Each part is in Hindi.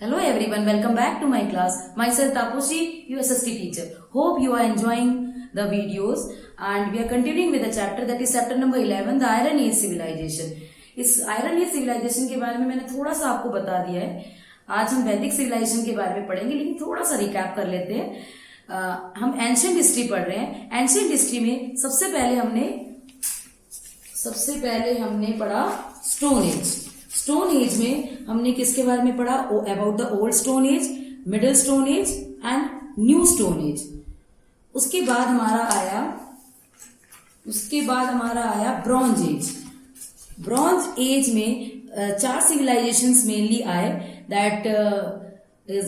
Hello everyone, welcome back to my class. Myself Taposhi, USST teacher. Hope you are enjoying the videos and we are continuing with the chapter that is chapter number 11, the Iron Age Civilization. इस आयरन एज सिविलाइजेशन के बारे में मैंने थोड़ा सा आपको बता दिया है. आज हम वैदिक सिविलाइजेशन के बारे में पढ़ेंगे, लेकिन थोड़ा सा रिकैप कर लेते हैं. हम एंशिएंट हिस्ट्री पढ़ रहे हैं. एंशिएंट हिस्ट्री में सबसे पहले हमने पढ़ा स्टोन एज. स्टोन एज में हमने किसके बारे में पढ़ा? About the old stone age, middle stone age and new stone age. उसके बाद हमारा आया ब्रॉन्ज एज. ब्रॉन्ज एज में 4 सिविलाइजेशंस मेनली आए, that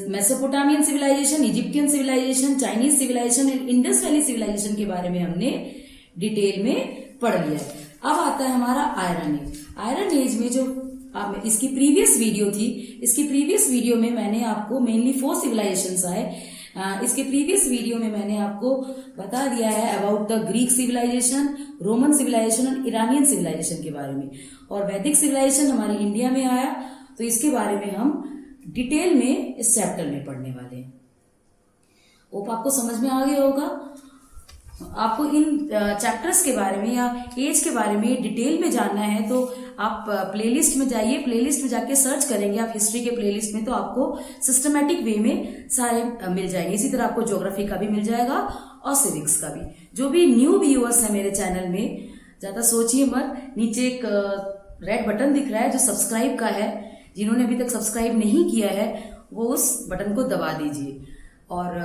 Mesopotamian civilisation, Egyptian civilisation, Chinese civilisation and Indus valley civilisation के बारे में हमने डिटेल में पढ़ लिया है. अब आता है हमारा आयरन एज. आयरन एज में जो इसकी प्रीवियस वीडियो थी, इसकी प्रीवियस वीडियो में मैंने आपको मेनली 4 सिविलाइजेशंस आए. इसके प्रीवियस वीडियो में मैंने आपको बता दिया है about the Greek civilisation, Roman civilisation और ईरानियन सिविलाइजेशन के बारे में. और वैदिक सिविलाइजेशन हमारे इंडिया में आया, तो इसके बारे में हम डिटेल में इस चैप्टर में पढ़ने वाले हैं. होप आपको समझ में आ गया होगा. आपको इन चैप्टर्स के बारे में या एज के बारे में डिटेल में जानना है तो आप प्लेलिस्ट में जाइए. प्लेलिस्ट में जाके सर्च करेंगे आप हिस्ट्री के प्लेलिस्ट में, तो आपको सिस्टमैटिक वे में सारे मिल जाएंगे. इसी तरह आपको ज्योग्राफी का भी मिल जाएगा और सिविक्स का भी. जो भी न्यू व्यूअर्स है मेरे चैनल में, ज्यादा सोचिए मत. नीचे एक रेड बटन दिख रहा है जो सब्सक्राइब का है. जिन्होंने अभी तक सब्सक्राइब नहीं किया है वो उस बटन को दबा दीजिए. और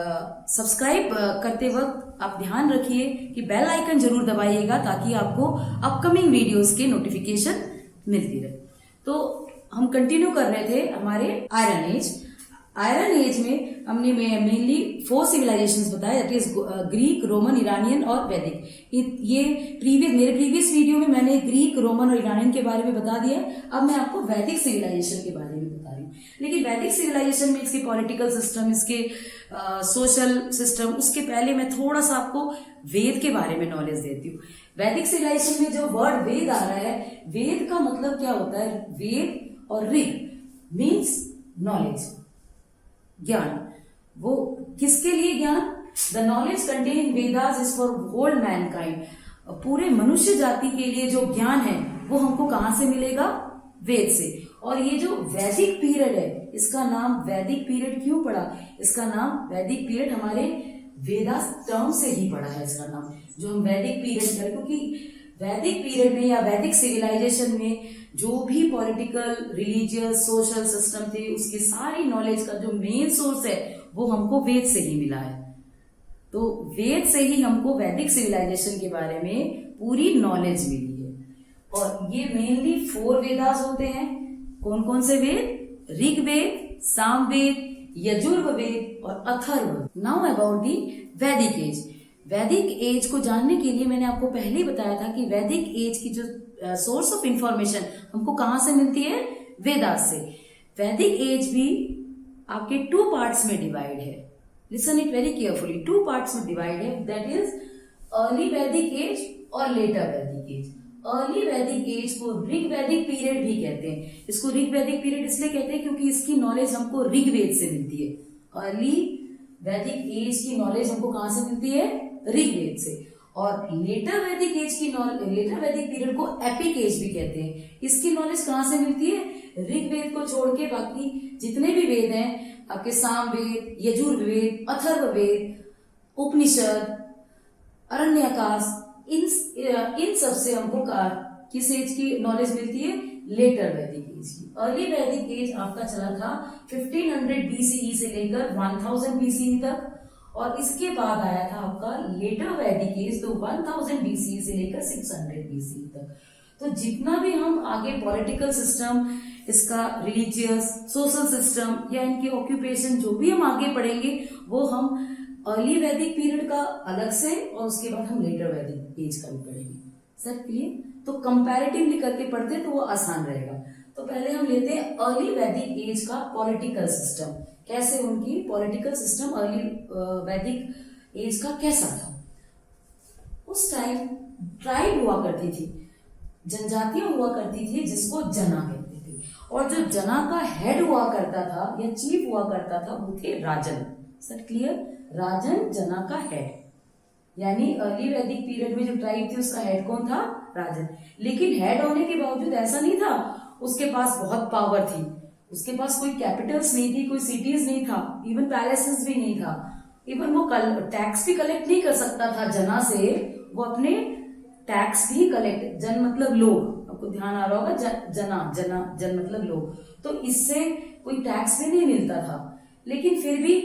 सब्सक्राइब करते वक्त आप ध्यान रखिए कि बेल आइकन जरूर दबाइएगा, ताकि आपको अपकमिंग वीडियोस के नोटिफिकेशन मिलती रहे. तो हम कंटिन्यू कर रहे थे हमारे आयरन एज. आयरन एज में हमने मेनली 4 सिविलाइजेशंस बताए, that is Greek, Roman, Iranian और वैदिक. ये मेरे प्रीवियस वीडियो में मैंने ग्रीक, रोमन और ईरानियन के बारे में बता दिया है. अब मैं आपको वैदिक सिविलाइजेशन के बारे में बता रही हूँ. लेकिन वैदिक सिविलाइजेशन में इसके पॉलिटिकल सिस्टम, इसके सोशल सिस्टम, उसके पहले मैं थोड़ा सा आपको वेद के बारे में नॉलेज देती हूँ. वैदिक सिविलाइजेशन में जो वर्ड वेद आ रहा है, वेद का मतलब क्या होता है? वेद और ऋग मीन्स नॉलेज, ज्ञान. वो किसके लिए ज्ञान? The knowledge contain in Vedas is for whole mankind. पूरे मनुष्य जाति के लिए जो ज्ञान है वो हमको कहां से मिलेगा? वेद से. और ये जो वैदिक पीरियड है, इसका नाम वैदिक पीरियड क्यों पड़ा? इसका नाम वैदिक पीरियड हमारे वेदास टर्म से ही पड़ा है. इसका नाम जो हम वैदिक पीरियड करें, क्योंकि वैदिक पीरियड में या वैदिक सिविलाइजेशन में जो भी पॉलिटिकल, रिलीजियस, सोशल सिस्टम थे, उसकी सारी नॉलेज का जो मेन सोर्स है वो हमको वेद से ही मिला है. तो वेद से ही हमको वैदिक सिविलाइजेशन के बारे में पूरी नॉलेज मिली है. और ये मेनली 4 वेदास होते हैं. कौन कौन से वेद? ऋग्वेद, सामवेद, यजुर्वेद और अथर्ववेद. नाउ अबाउट दी वैदिक एज. वैदिक एज को जानने के लिए मैंने आपको पहले ही बताया था कि वैदिक एज की जो सोर्स ऑफ इंफॉर्मेशन हमको कहां से मिलती है? वेदास से. वैदिक एज भी आपके 2 पार्ट्स में डिवाइड है. Listen it very carefully. 2 parts में डिवाइड है, दैट इज अर्ली वैदिक एज और लेटर वैदिक एज. अर्ली वैदिक एज को ऋग वैदिक पीरियड भी कहते हैं. इसको ऋग वैदिक पीरियड इसलिए कहते हैं क्योंकि इसकी नॉलेज हमको ऋग्वेद से मिलती है. अर्ली वैदिक एज की नॉलेज हमको कहां से मिलती है? ऋग्वेद से. और लेटर वैदिक एज की लेटर वैदिक पीरियड को एपिक एज भी कहते हैं. इसकी नॉलेज कहां से मिलती है? ऋग्वेद को छोड़ के बाकी जितने भी वेद हैं, आपके सामवेद, यजुर्वेद, अथर्ववेद, उपनिषद, अरण्यकाश, इन सब से हमको किस एज की नॉलेज मिलती है? लेटर वैदिक एज की. अर्ली वैदिक एज आपका चला था 1500 BCE से लेकर 1000 BCE तक. और इसके बाद आया था आपका लेटर वैदिक एज, तो 1000 BCE से लेकर 600 BCE तक. तो जितना भी हम आगे पॉलिटिकल सिस्टम, इसका रिलीजियस, सोशल सिस्टम या इनके ऑक्यूपेशन जो भी हम आगे पढ़ेंगे वो हम अर्ली वैदिक पीरियड का अलग से, और उसके बाद हम लेटर वैदिक एज का भी पढ़ेंगे. Sir clear? तो कंपैरेटिवली करके पढ़ते तो वो आसान रहेगा. तो पहले हम लेते हैं अर्ली वैदिक एज का पॉलिटिकल सिस्टम. कैसे उनकी पॉलिटिकल सिस्टम अर्ली वैदिक एज का कैसा था? उस टाइम ट्राइब हुआ करती थी, जनजातियां हुआ करती थी जिसको जना कहते थे. और जो जना का हेड हुआ करता था या चीफ हुआ करता था वो थे राजन। Sir clear? राजन जना का हेड, यानी अर्ली वैदिक पीरियड में जो ट्राइब थी उसका हेड कौन था? राजन। लेकिन हेड होने के बावजूद ऐसा नहीं था उसके पास बहुत पावर थी, उसके पास कोई कैपिटल्स नहीं थी, कोई सिटीज नहीं था, इवन पैलेसेस भी नहीं था, इवन वो टैक्स भी कलेक्ट नहीं कर सकता था जना से, वो अपने टैक्स भी कलेक्ट, जन मतलब लोग, आपको ध्यान आ रहा होगा, जन मतलब लोग, तो इससे कोई टैक्स भी नहीं मिलता था। लेकिन फिर भी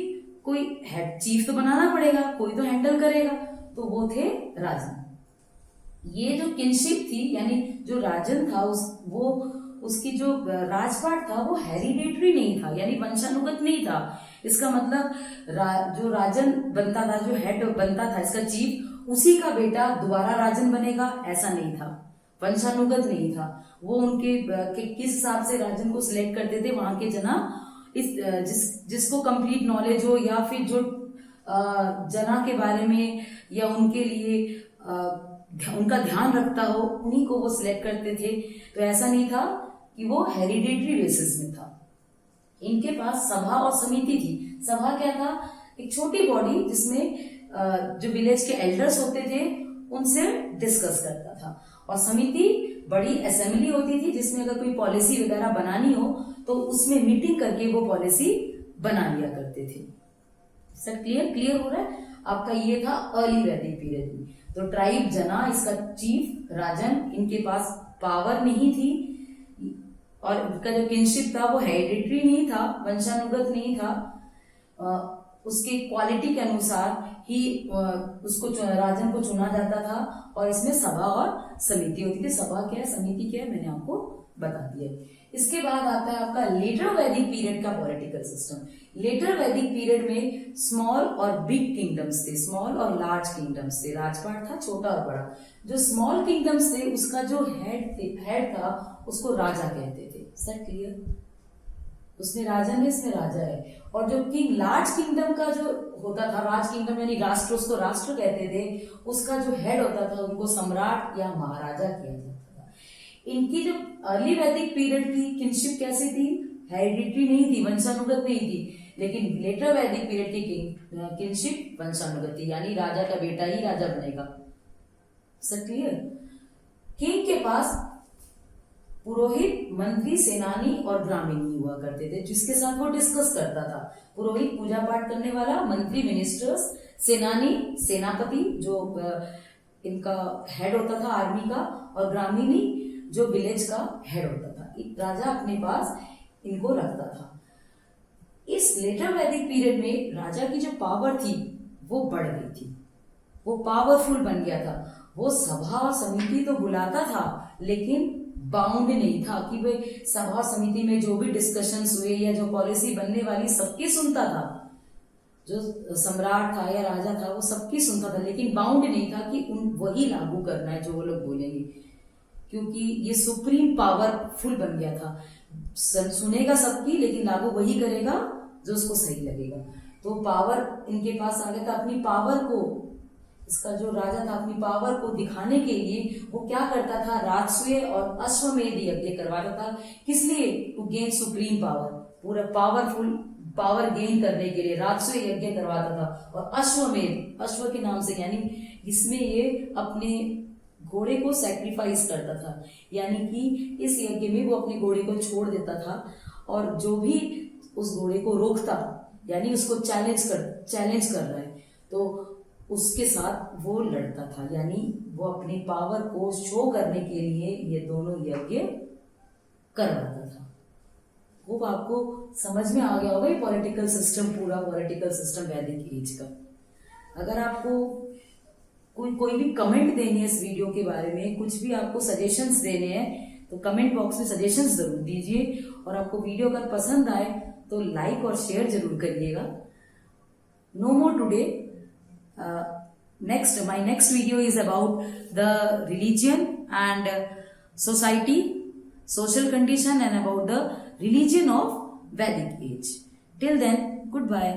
कोई हेड चीफ तो बनाना पड़ेगा, कोई तो हैंडल करेगा, तो वो थे राजन। ये जो किनशिप थी, यानी जो राजन था उसकी जो राजपाट था वो हेरिडेटरी नहीं था, यानी वंशानुगत नहीं था। इसका मतलब जो राजन बनता था, जो हेड बनता था, इसका चीफ, उसी का बेटा दोबारा राजन बनेगा, ऐसा नहीं था, वंशानुगत नहीं था। वो उनके किस हिसाब से राजन को सिलेक्ट करते थे, वहां के जना जिसको कंप्लीट नॉलेज हो या फिर जो जना के बारे में या उनके लिए उनका ध्यान रखता हो, उन्हीं को वो सिलेक्ट करते थे। तो ऐसा नहीं था कि वो हेरिडेटरी बेसिस में था। इनके पास सभा और समिति थी। सभा क्या था? एक छोटी बॉडी जिसमें जो विलेज के एल्डर्स होते थे उनसे डिस्कस करता था, और समिति बड़ी असेंबली होती थी जिसमें अगर कोई पॉलिसी वगैरह बनानी हो तो उसमें मीटिंग करके वो पॉलिसी बना लिया करते थे। सर क्लियर हो रहा है आपका? ये था अर्ली वैदिक पीरियड में। तो ट्राइब जना, इसका चीफ राजन, इनके पास पावर नहीं थी, और इनका जो किनशिप था वो हेरिडेटरी नहीं था, वंशानुगत नहीं था, उसके क्वालिटी के अनुसार ही उसको राजन को चुना जाता था, और इसमें सभा और समिति होती थी। सभा क्या है, समिति क्या है, मैंने आपको बता दिया। इसके बाद आता है आपका लेटर वैदिक पीरियड का पॉलिटिकल सिस्टम। लेटर वैदिक पीरियड में स्मॉल और बिग किंगडम्स थे, स्मॉल और लार्ज किंगडम्स थे, राजपाट था छोटा और बड़ा। जो स्मॉल किंगडम्स थे उसका जो हेड था उसको राजा कहते थे। Sir clear? उसमें राजा है, इसमें राजा है। और जो लार्ज किंगडम का जो होता था, राज किंगडम यानी राष्ट्र, उसको राष्ट्र कहते थे, उसका जो हेड होता था उनको सम्राट या महाराजा किया जाता था। इनकी जो अर्ली वैदिक पीरियड की किनशिप कैसी थी? हेरिडिटरी नहीं थी, वंशानुगत नहीं थी। लेकिन लेटर वैदिक पीरियड की किनशिप वंशानुगत थी, यानी राजा का बेटा ही राजा बनेगा। Sir clear? किंग के पास पुरोहित, मंत्री, सेनानी और ग्रामीणी हुआ करते थे, जिसके साथ वो डिस्कस करता था। पुरोहित पूजा पाठ करने वाला, मंत्री मिनिस्टर्स, सेनानी सेनापति जो इनका हेड होता था आर्मी का, और ग्रामीणी जो विलेज का हेड होता था। राजा अपने पास इनको रखता था। इस लेटर वैदिक पीरियड में राजा की जो पावर थी वो बढ़ गई थी, वो पावरफुल बन गया था। वो सभा समिति तो बुलाता था लेकिन बाउंड नहीं था कि भाई सभा समिति में जो भी डिस्कशंस हुए या जो पॉलिसी बनने वाली सबकी सुनता था। जो सम्राट था या राजा था वो सबकी सुनता था, लेकिन बाउंड नहीं था कि वही लागू करना है जो वो लोग बोलेंगे, क्योंकि ये सुप्रीम पावरफुल बन गया था। सुनेगा सबकी लेकिन लागू वही करेगा जो उसको सही लगेगा। तो पावर इनके पास आ गया था। अपनी पावर को, इसका जो राजा था, अपनी पावर को दिखाने के लिए वो क्या करता था? राजसूय और अश्वमेध यज्ञ करवाता था। किस लिए? टू गेन सुप्रीम पावर, पूरा पावरफुल पावर गेन करने के लिए राजसूय यज्ञ करवाता था। और अश्वमेध, अश्व के नाम से, यानी इसमें ये अपने घोड़े को सैक्रिफाइस करता था, यानी कि इस यज्ञ में वो अपने घोड़े को छोड़ देता था, और जो भी उस घोड़े को रोकता, यानी उसको चैलेंज कर रहा है, तो उसके साथ वो लड़ता था, यानी वो अपनी पावर को शो करने के लिए ये दोनों यज्ञ करवाता था। वो आपको समझ में आ गया होगा ये पॉलिटिकल सिस्टम, पूरा पॉलिटिकल सिस्टम वैदिक एज का। अगर आपको कोई भी कमेंट देनी है इस वीडियो के बारे में, कुछ भी आपको सजेशंस देने हैं तो कमेंट बॉक्स में सजेशंस जरूर दीजिए। और आपको वीडियो अगर पसंद आए तो लाइक और शेयर जरूर करिएगा। No more today. My next video is about the religion and society, social condition, and about the religion of Vedic age. Till then, goodbye.